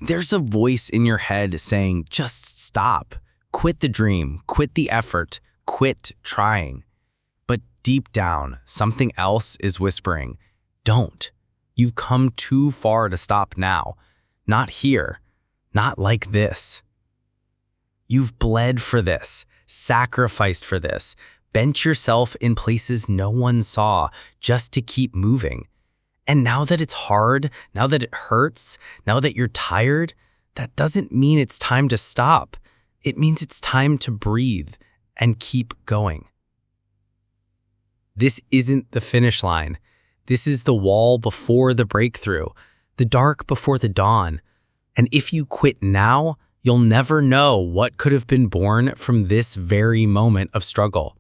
There's a voice in your head saying, just stop, quit the dream, quit the effort, quit trying. But deep down, something else is whispering, don't. You've come too far to stop now. Not here, not like this. You've bled for this, sacrificed for this, bent yourself in places no one saw just to keep moving. And now that it's hard, now that it hurts, now that you're tired, that doesn't mean it's time to stop. It means it's time to breathe and keep going. This isn't the finish line. This is the wall before the breakthrough, the dark before the dawn. And if you quit now, you'll never know what could have been born from this very moment of struggle.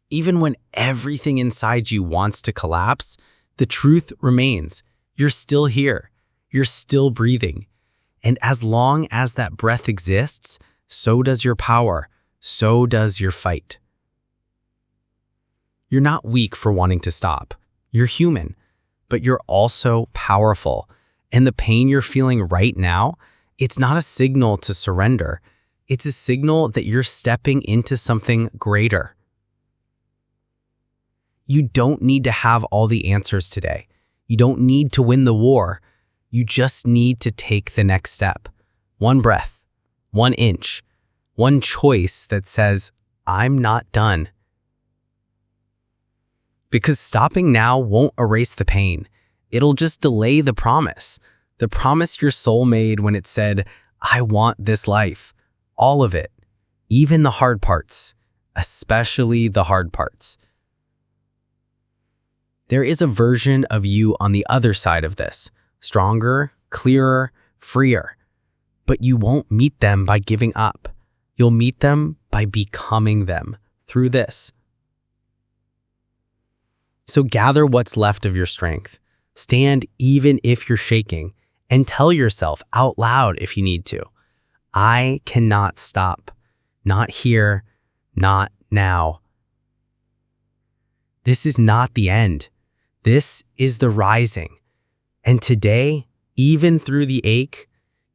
Even when everything inside you wants to collapse, the truth remains. You're still here. You're still breathing. And as long as that breath exists, so does your power. So does your fight. You're not weak for wanting to stop. You're human, but you're also powerful. And the pain you're feeling right now, it's not a signal to surrender. It's a signal that you're stepping into something greater. You don't need to have all the answers today. You don't need to win the war. You just need to take the next step. One breath, 1 inch, one choice that says, I'm not done. Because stopping now won't erase the pain. It'll just delay the promise your soul made when it said, I want this life, all of it, even the hard parts, especially the hard parts. There is a version of you on the other side of this, stronger, clearer, freer. But you won't meet them by giving up. You'll meet them by becoming them through this. So gather what's left of your strength. Stand even if you're shaking, and tell yourself out loud if you need to, I cannot stop. Not here, not now. This is not the end. This is the rising. And today, even through the ache,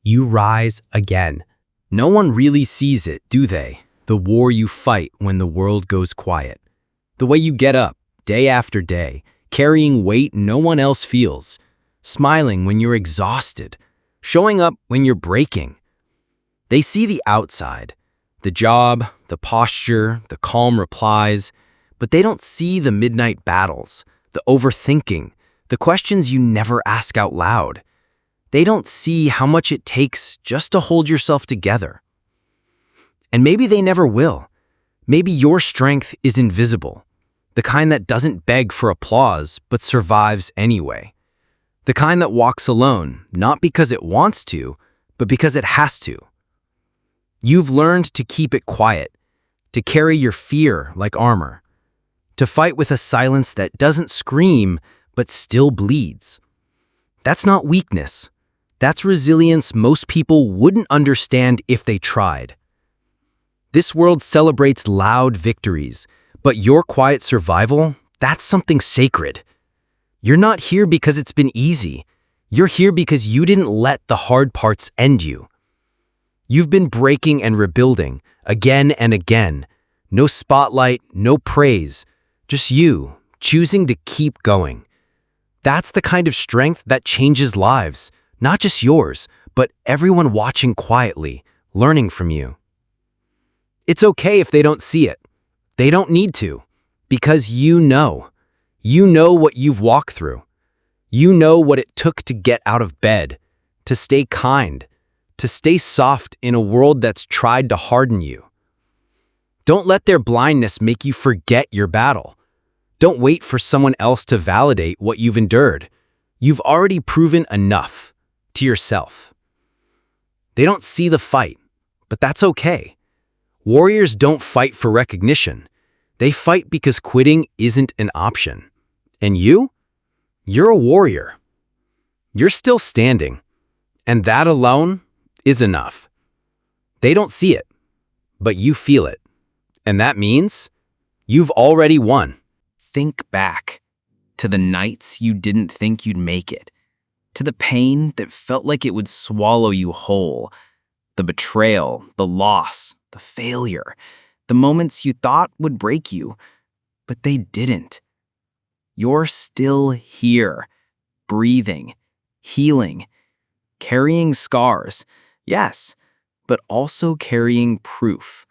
you rise again. No one really sees it, do they? The war you fight when the world goes quiet. The way you get up, day after day, carrying weight no one else feels, smiling when you're exhausted, showing up when you're breaking. They see the outside, the job, the posture, the calm replies, but they don't see the midnight battles, the overthinking, the questions you never ask out loud. They don't see how much it takes just to hold yourself together. And maybe they never will. Maybe your strength is invisible. The kind that doesn't beg for applause, but survives anyway. The kind that walks alone, not because it wants to, but because it has to. You've learned to keep it quiet, to carry your fear like armor, to fight with a silence that doesn't scream, but still bleeds. That's not weakness. That's resilience most people wouldn't understand if they tried. This world celebrates loud victories, but your quiet survival, that's something sacred. You're not here because it's been easy. You're here because you didn't let the hard parts end you. You've been breaking and rebuilding, again and again. No spotlight, no praise, just you, choosing to keep going. That's the kind of strength that changes lives, not just yours, but everyone watching quietly, learning from you. It's okay if they don't see it. They don't need to, because you know. You know what you've walked through. You know what it took to get out of bed, to stay kind, to stay soft in a world that's tried to harden you. Don't let their blindness make you forget your battle. Don't wait for someone else to validate what you've endured. You've already proven enough to yourself. They don't see the fight, but that's okay. Warriors don't fight for recognition. They fight because quitting isn't an option. And you're a warrior. You're still standing. And that alone is enough. They don't see it, but you feel it. And that means you've already won. Think back to the nights you didn't think you'd make it, to the pain that felt like it would swallow you whole, the betrayal, the loss, the failure, the moments you thought would break you, but they didn't. You're still here, breathing, healing, carrying scars, yes, but also carrying proof.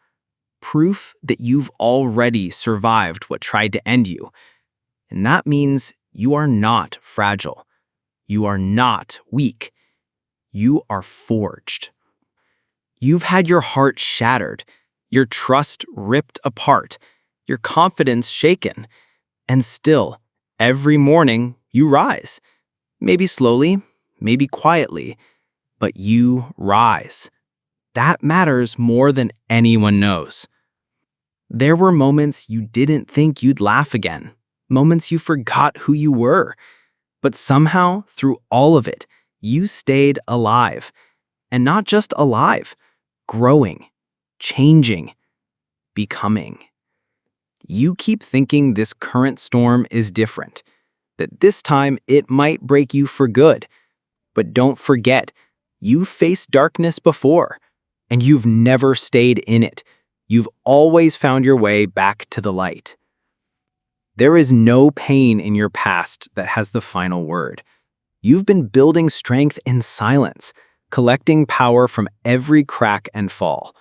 Proof that you've already survived what tried to end you. And that means you are not fragile. You are not weak. You are forged. You've had your heart shattered, your trust ripped apart, your confidence shaken, and still, every morning, you rise. Maybe slowly, maybe quietly, but you rise. That matters more than anyone knows. There were moments you didn't think you'd laugh again, moments you forgot who you were, but somehow, through all of it, you stayed alive. And not just alive, growing, changing, becoming. You keep thinking this current storm is different, that this time it might break you for good. But don't forget, you faced darkness before, and you've never stayed in it. You've always found your way back to the light. There is no pain in your past that has the final word. You've been building strength in silence, collecting power from every crack and fall.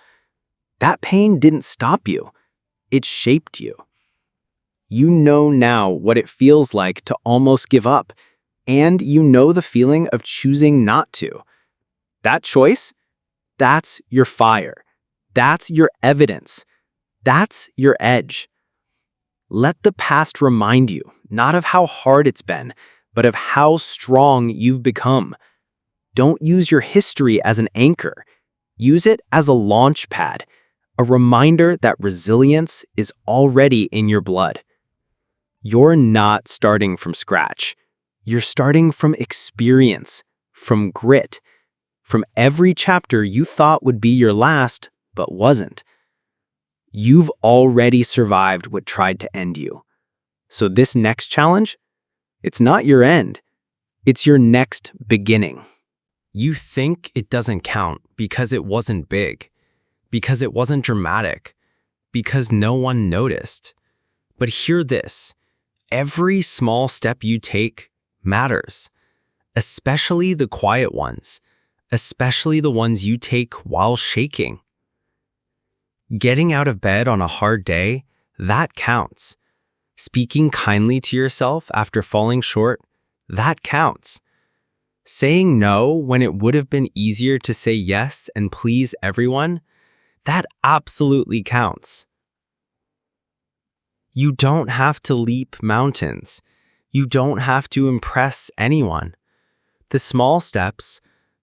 That pain didn't stop you. It shaped you. You know now what it feels like to almost give up, and you know the feeling of choosing not to. That choice, that's your fire. That's your evidence. That's your edge. Let the past remind you, not of how hard it's been, but of how strong you've become. Don't use your history as an anchor. Use it as a launch pad, a reminder that resilience is already in your blood. You're not starting from scratch. You're starting from experience, from grit, from every chapter you thought would be your last, but wasn't. You've already survived what tried to end you. So this next challenge, it's not your end. It's your next beginning. You think it doesn't count because it wasn't big, because it wasn't dramatic, because no one noticed. But hear this, every small step you take matters, especially the quiet ones, especially the ones you take while shaking. Getting out of bed on a hard day, that counts. Speaking kindly to yourself after falling short, that counts. Saying no when it would have been easier to say yes and please everyone, that absolutely counts. You don't have to leap mountains. You don't have to impress anyone. The small steps,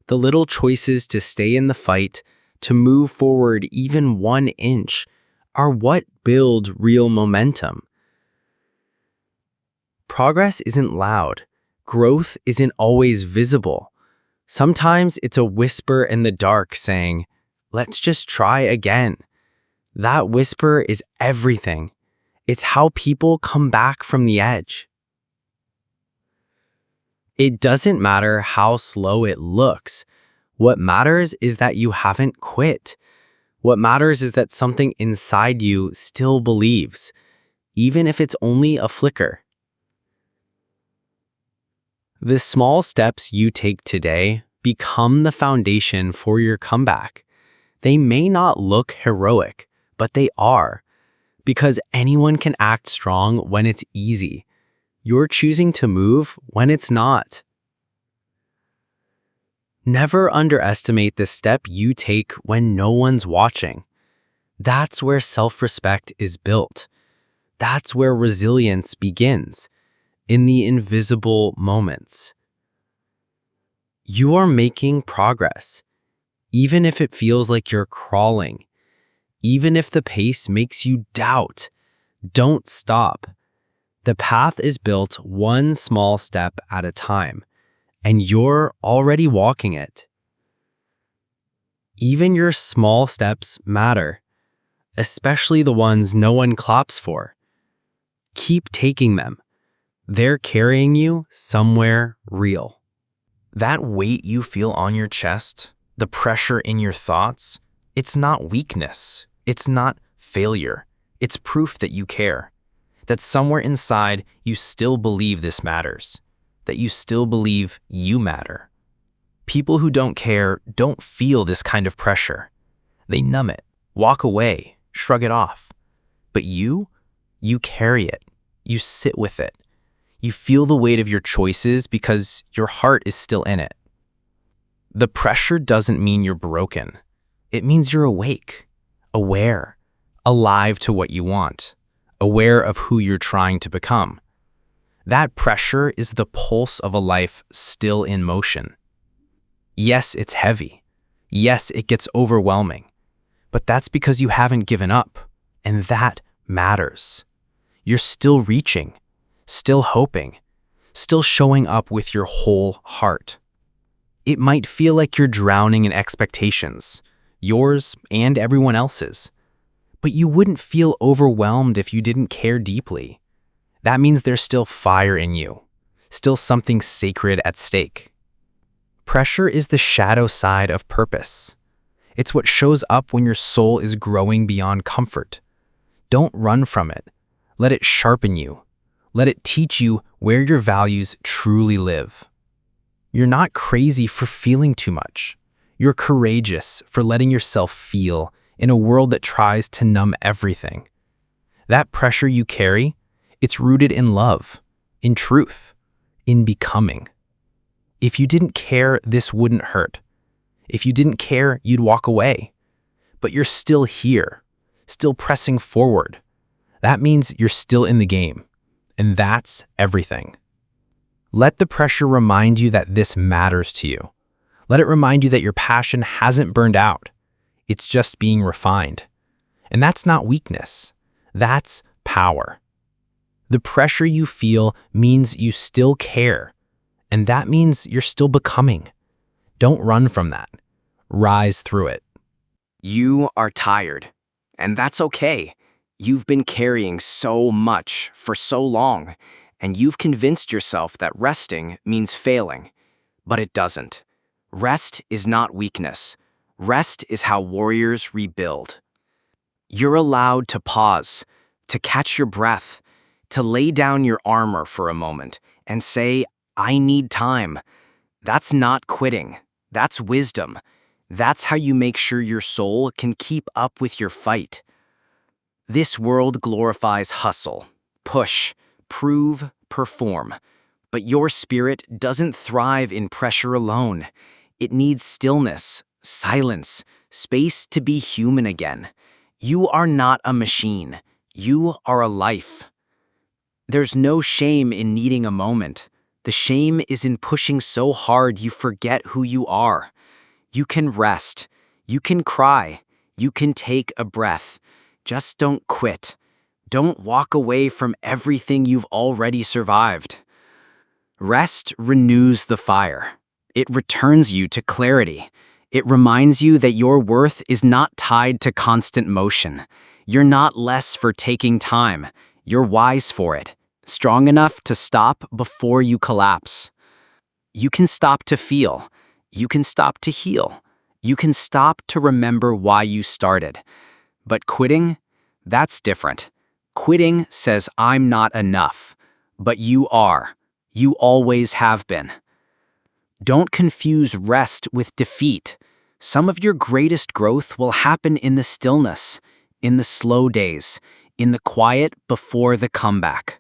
the little choices to stay in the fight, to move forward even 1 inch, are what build real momentum. Progress isn't loud. Growth isn't always visible. Sometimes it's a whisper in the dark saying, "Let's just try again." That whisper is everything. It's how people come back from the edge. It doesn't matter how slow it looks. What matters is that you haven't quit. What matters is that something inside you still believes, even if it's only a flicker. The small steps you take today become the foundation for your comeback. They may not look heroic, but they are. Because anyone can act strong when it's easy. You're choosing to move when it's not. Never underestimate the step you take when no one's watching. That's where self-respect is built. That's where resilience begins, in the invisible moments. You are making progress, even if it feels like you're crawling. Even if the pace makes you doubt, don't stop. The path is built one small step at a time, and you're already walking it. Even your small steps matter, especially the ones no one claps for. Keep taking them. They're carrying you somewhere real. That weight you feel on your chest, the pressure in your thoughts, it's not weakness. It's not failure. It's proof that you care. That somewhere inside you still believe this matters. That you still believe you matter. People who don't care don't feel this kind of pressure. They numb it, walk away, shrug it off. But you carry it. You sit with it. You feel the weight of your choices because your heart is still in it. The pressure doesn't mean you're broken. It means you're awake, aware, alive to what you want, aware of who you're trying to become. That pressure is the pulse of a life still in motion. Yes, it's heavy. Yes, it gets overwhelming. But that's because you haven't given up, and that matters. You're still reaching, still hoping, still showing up with your whole heart. It might feel like you're drowning in expectations, yours and everyone else's. But you wouldn't feel overwhelmed if you didn't care deeply. That means there's still fire in you, still something sacred at stake. Pressure is the shadow side of purpose. It's what shows up when your soul is growing beyond comfort. Don't run from it. Let it sharpen you. Let it teach you where your values truly live. You're not crazy for feeling too much. You're courageous for letting yourself feel in a world that tries to numb everything. That pressure you carry, it's rooted in love, in truth, in becoming. If you didn't care, this wouldn't hurt. If you didn't care, you'd walk away. But you're still here, still pressing forward. That means you're still in the game. And that's everything. Let the pressure remind you that this matters to you. Let it remind you that your passion hasn't burned out. It's just being refined. And that's not weakness. That's power. The pressure you feel means you still care. And that means you're still becoming. Don't run from that. Rise through it. You are tired, and that's okay. You've been carrying so much for so long, and you've convinced yourself that resting means failing. But it doesn't. Rest is not weakness. Rest is how warriors rebuild. You're allowed to pause, to catch your breath, to lay down your armor for a moment and say, I need time. That's not quitting. That's wisdom. That's how you make sure your soul can keep up with your fight. This world glorifies hustle, push, prove, perform. But your spirit doesn't thrive in pressure alone. It needs stillness, silence, space to be human again. You are not a machine. You are a life. There's no shame in needing a moment. The shame is in pushing so hard you forget who you are. You can rest. You can cry. You can take a breath. Just don't quit. Don't walk away from everything you've already survived. Rest renews the fire. It returns you to clarity. It reminds you that your worth is not tied to constant motion. You're not less for taking time. You're wise for it. Strong enough to stop before you collapse. You can stop to feel. You can stop to heal. You can stop to remember why you started. But quitting, that's different. Quitting says I'm not enough. But you are. You always have been. Don't confuse rest with defeat. Some of your greatest growth will happen in the stillness, in the slow days, in the quiet before the comeback.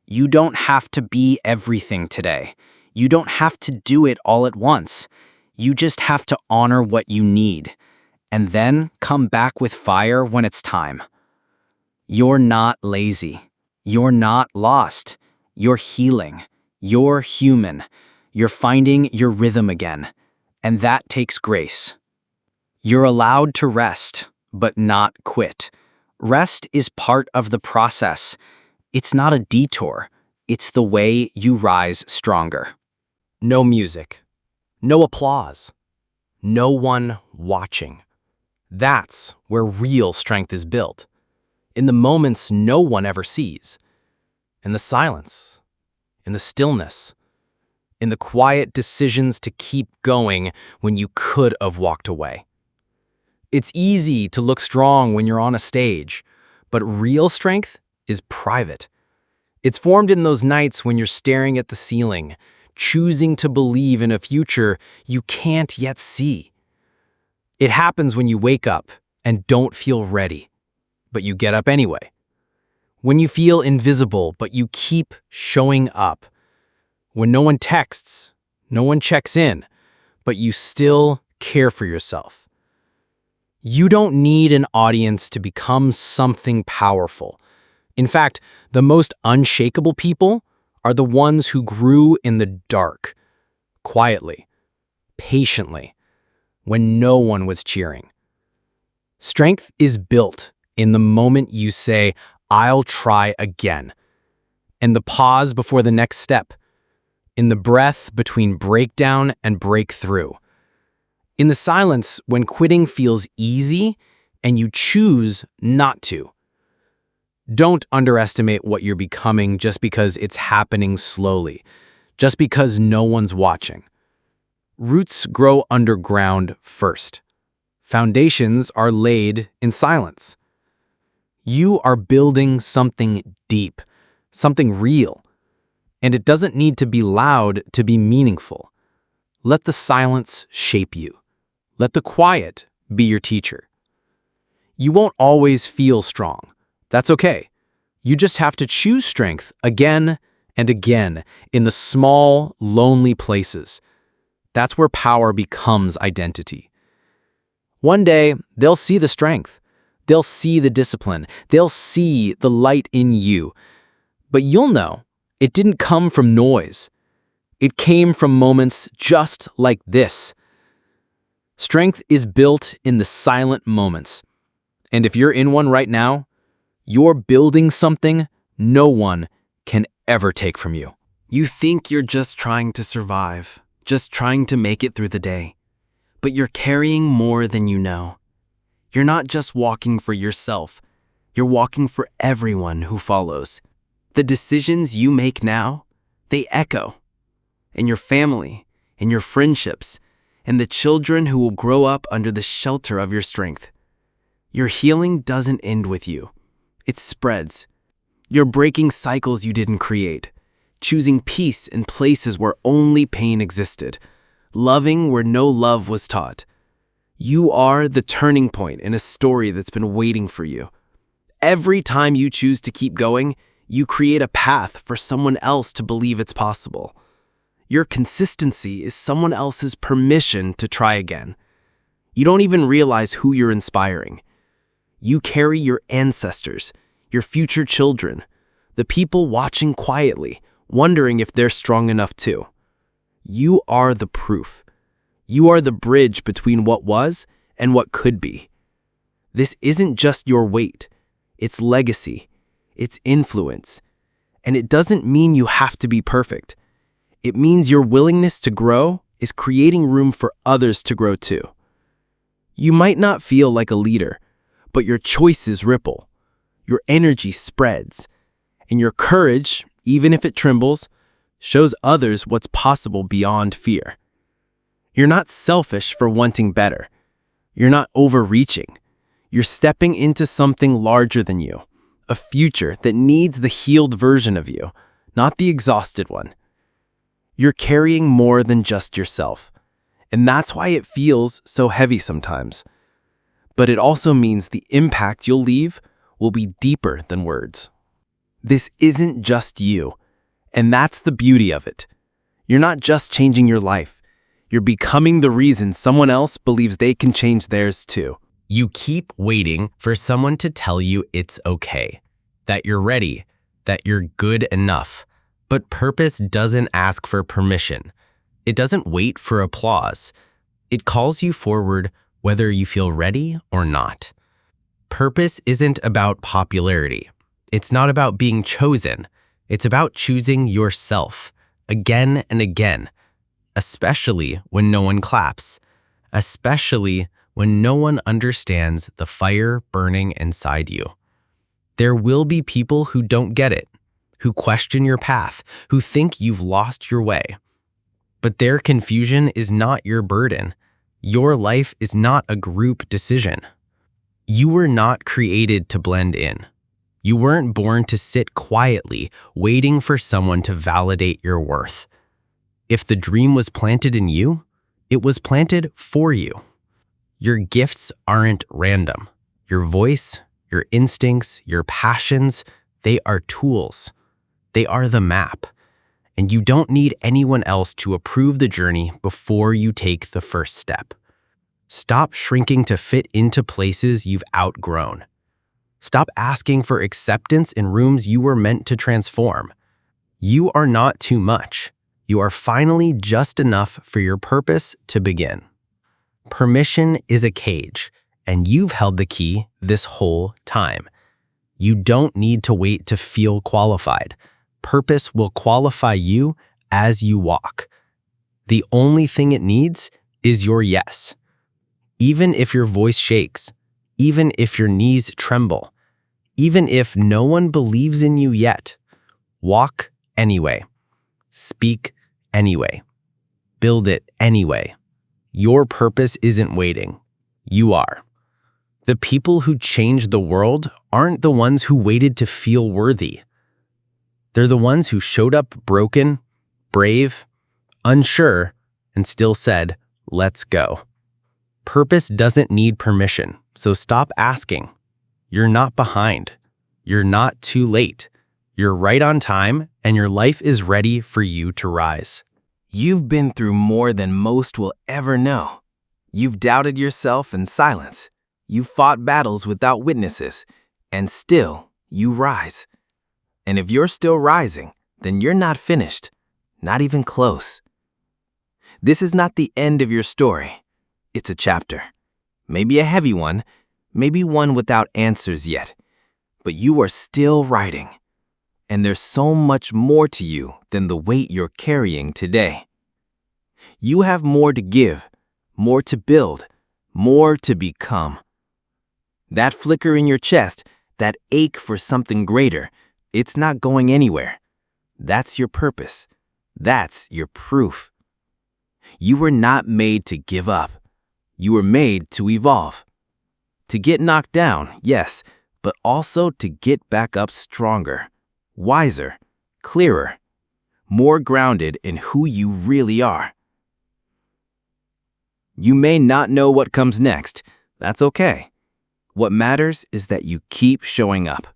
You don't have to be everything today. You don't have to do it all at once. You just have to honor what you need, and then come back with fire when it's time. You're not lazy. You're not lost. You're healing. You're human. You're finding your rhythm again, and that takes grace. You're allowed to rest, but not quit. Rest is part of the process. It's not a detour. It's the way you rise stronger. No music. No applause. No one watching. That's where real strength is built. In the moments no one ever sees. In the silence. In the stillness. in the quiet decisions to keep going when you could have walked away. It's easy to look strong when you're on a stage, but real strength is private. It's formed in those nights when you're staring at the ceiling, choosing to believe in a future you can't yet see. It happens when you wake up and don't feel ready, but you get up anyway. When you feel invisible, but you keep showing up. When no one texts, no one checks in, but you still care for yourself. You don't need an audience to become something powerful. In fact, the most unshakable people are the ones who grew in the dark, quietly, patiently, when no one was cheering. Strength is built in the moment you say, "I'll try again," and the pause before the next step, in the breath between breakdown and breakthrough, in the silence when quitting feels easy and you choose not to. Don't underestimate what you're becoming just because it's happening slowly, just because no one's watching. Roots grow underground first. Foundations are laid in silence. You are building something deep, something real, and it doesn't need to be loud to be meaningful. Let the silence shape you. Let the quiet be your teacher. You won't always feel strong. That's okay. You just have to choose strength again and again in the small, lonely places. That's where power becomes identity. One day, they'll see the strength. They'll see the discipline. They'll see the light in you. But you'll know it didn't come from noise. It came from moments just like this. Strength is built in the silent moments. And if you're in one right now, you're building something no one can ever take from you. You think you're just trying to survive, just trying to make it through the day. But you're carrying more than you know. You're not just walking for yourself. You're walking for everyone who follows. The decisions you make now, they echo in your family, in your friendships, and the children who will grow up under the shelter of your strength. Your healing doesn't end with you. It spreads. You're breaking cycles you didn't create, choosing peace in places where only pain existed, loving where no love was taught. You are the turning point in a story that's been waiting for you. Every time you choose to keep going, you create a path for someone else to believe it's possible. Your consistency is someone else's permission to try again. You don't even realize who you're inspiring. You carry your ancestors, your future children, the people watching quietly, wondering if they're strong enough too. You are the proof. You are the bridge between what was and what could be. This isn't just your weight. It's legacy. It's influence. And it doesn't mean you have to be perfect. It means your willingness to grow is creating room for others to grow too. You might not feel like a leader, but your choices ripple. Your energy spreads. And your courage, even if it trembles, shows others what's possible beyond fear. You're not selfish for wanting better. You're not overreaching. You're stepping into something larger than you, a future that needs the healed version of you, not the exhausted one. You're carrying more than just yourself, and that's why it feels so heavy sometimes. But it also means the impact you'll leave will be deeper than words. This isn't just you, and that's the beauty of it. You're not just changing your life. You're becoming the reason someone else believes they can change theirs too. You keep waiting for someone to tell you it's okay, that you're ready, that you're good enough. But purpose doesn't ask for permission. It doesn't wait for applause. It calls you forward whether you feel ready or not. Purpose isn't about popularity. It's not about being chosen. It's about choosing yourself again and again, especially when no one claps, especially when no one understands the fire burning inside you. There will be people who don't get it, who question your path, who think you've lost your way. But their confusion is not your burden. Your life is not a group decision. You were not created to blend in. You weren't born to sit quietly, waiting for someone to validate your worth. If the dream was planted in you, it was planted for you. Your gifts aren't random. Your voice, your instincts, your passions, they are tools. They are the map. And you don't need anyone else to approve the journey before you take the first step. Stop shrinking to fit into places you've outgrown. Stop asking for acceptance in rooms you were meant to transform. You are not too much. You are finally just enough for your purpose to begin. Permission is a cage, and you've held the key this whole time. You don't need to wait to feel qualified. Purpose will qualify you as you walk. The only thing it needs is your yes. Even if your voice shakes, even if your knees tremble, even if no one believes in you yet, walk anyway. Speak anyway. Build it anyway. Your purpose isn't waiting. You are. The people who change the world aren't the ones who waited to feel worthy. They're the ones who showed up broken, brave, unsure, and still said, "Let's go." Purpose doesn't need permission, so stop asking. You're not behind. You're not too late. You're right on time, and your life is ready for you to rise. You've been through more than most will ever know. You've doubted yourself in silence. You've fought battles without witnesses, and still you rise. And if you're still rising, then you're not finished, not even close. This is not the end of your story. It's a chapter. Maybe a heavy one, maybe one without answers yet. But you are still writing. And there's so much more to you than the weight you're carrying today. You have more to give, more to build, more to become. That flicker in your chest, that ache for something greater, it's not going anywhere. That's your purpose. That's your proof. You were not made to give up. You were made to evolve. To get knocked down, yes, but also to get back up stronger, wiser, clearer, more grounded in who you really are. You may not know what comes next. That's okay. What matters is that you keep showing up.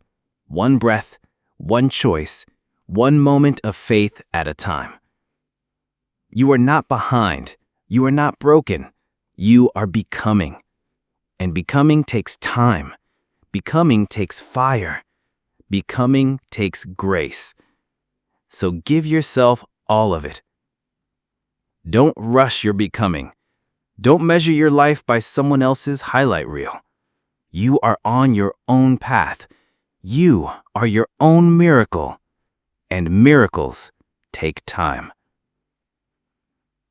One breath, one choice, one moment of faith at a time. You are not behind. You are not broken. You are becoming. And becoming takes time. Becoming takes fire. Becoming takes grace. So give yourself all of it. Don't rush your becoming. Don't measure your life by someone else's highlight reel. You are on your own path. You are your own miracle. And miracles take time.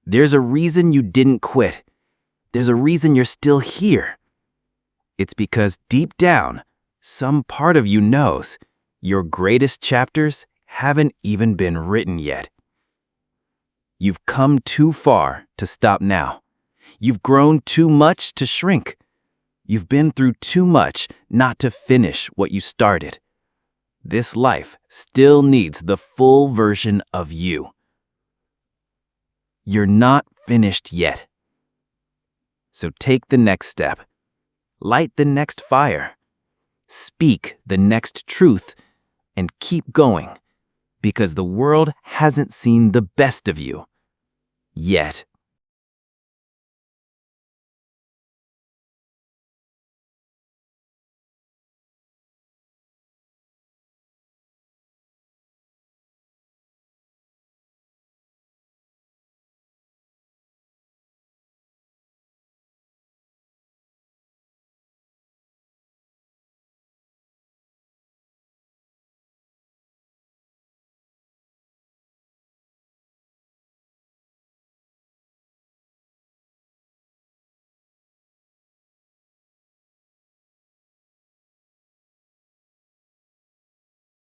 There's a reason you didn't quit. There's a reason you're still here. It's because deep down, some part of you knows your greatest chapters haven't even been written yet. You've come too far to stop now. You've grown too much to shrink. You've been through too much not to finish what you started. This life still needs the full version of you. You're not finished yet. So take the next step. Light the next fire. Speak the next truth and keep going, because the world hasn't seen the best of you yet.